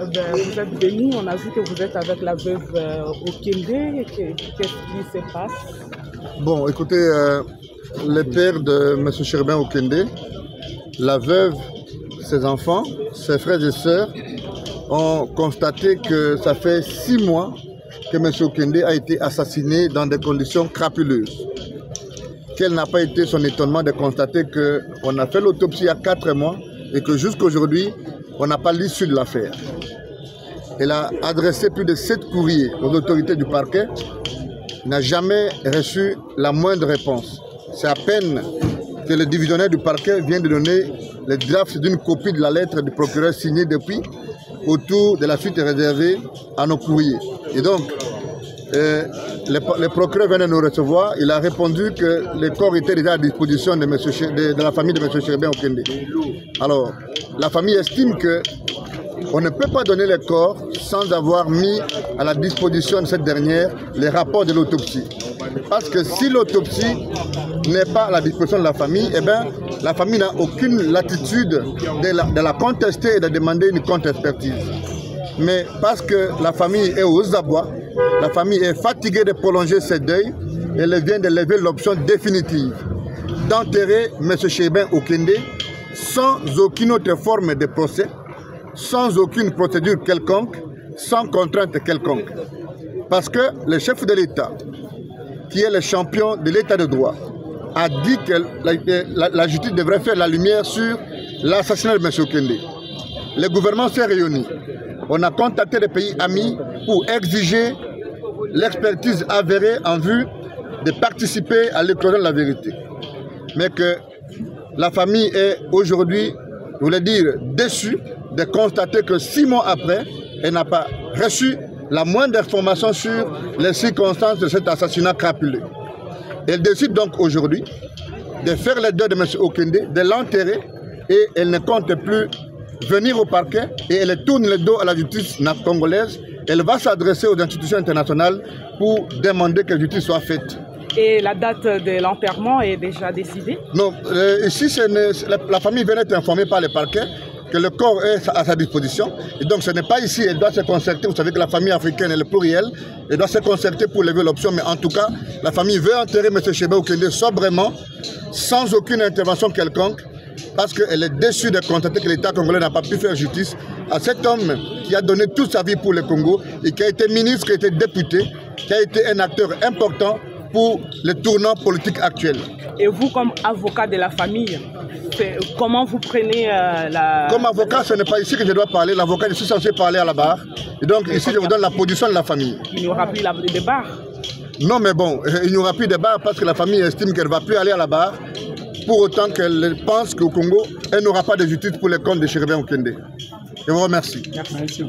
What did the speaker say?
vous êtes venu, on a vu que vous êtes avec la veuve Okende. Qu'est-ce qui se passe? Bon, écoutez, le père de M. Cherubin Okende, la veuve, ses enfants, ses frères et sœurs ont constaté que ça fait 6 mois que M. Okende a été assassiné dans des conditions crapuleuses. Quel n'a pas été son étonnement de constater qu'on a fait l'autopsie il y a 4 mois et que jusqu'à aujourd'hui, on n'a pas l'issue de l'affaire. Elle a adressé plus de 7 courriers aux autorités du parquet. Il n'a jamais reçu la moindre réponse. C'est à peine que le divisionnaire du parquet vient de donner le draft d'une copie de la lettre du procureur signée depuis autour de la suite réservée à nos courriers. Et donc, le procureur vient de nous recevoir. Il a répondu que les corps étaient déjà à disposition de la famille de M. Cherubin Okende. Alors, la famille estime qu'on ne peut pas donner les corps sans avoir mis à la disposition de cette dernière les rapports de l'autopsie. Parce que si l'autopsie n'est pas à la disposition de la famille, eh bien, la famille n'a aucune latitude de la contester et de demander une contre-expertise. Mais parce que la famille est aux abois, la famille est fatiguée de prolonger ses deuils, elle vient de lever l'option définitive d'enterrer M. Cherubin Okende sans aucune autre forme de procès, sans aucune procédure quelconque, sans contrainte quelconque. Parce que le chef de l'État, qui est le champion de l'État de droit, a dit que la justice devrait faire la lumière sur l'assassinat de M. Okende. Le gouvernement s'est réuni. On a contacté les pays amis pour exiger l'expertise avérée en vue de participer à l'éclosion de la vérité. Mais que la famille est aujourd'hui, je voulais dire, déçue de constater que 6 mois après, elle n'a pas reçu la moindre information sur les circonstances de cet assassinat crapuleux. Elle décide donc aujourd'hui de faire le deuil de M. Okende, de l'enterrer, et elle ne compte plus venir au parquet et elle tourne le dos à la justice congolaise. Elle va s'adresser aux institutions internationales pour demander que la justice soit faite. Et la date de l'enterrement est déjà décidée? Non, ici la famille vient d'être informée par le parquet que le corps est à sa disposition. Et donc ce n'est pas ici, elle doit se concerter. Vous savez que la famille africaine est le pluriel. Elle doit se concerter pour lever l'option. Mais en tout cas, la famille veut enterrer M. Cherubin Okende sobrement, sans aucune intervention quelconque, parce qu'elle est déçue de constater que l'État congolais n'a pas pu faire justice à cet homme qui a donné toute sa vie pour le Congo et qui a été ministre, qui a été député, qui a été un acteur important pour le tournant politique actuel. Et vous, comme avocat de la famille, comment vous prenez la... Comme avocat, ce n'est pas ici que je dois parler. L'avocat, je suis censé parler à la barre. Et donc ici, je vous donne la position de la famille. Il n'y aura plus de barre? Non, mais bon, il n'y aura plus de barre parce que la famille estime qu'elle ne va plus aller à la barre. Pour autant qu'elle pense qu'au Congo, elle n'aura pas de justice pour les comptes de Cherubin Okende. Je vous remercie. Merci.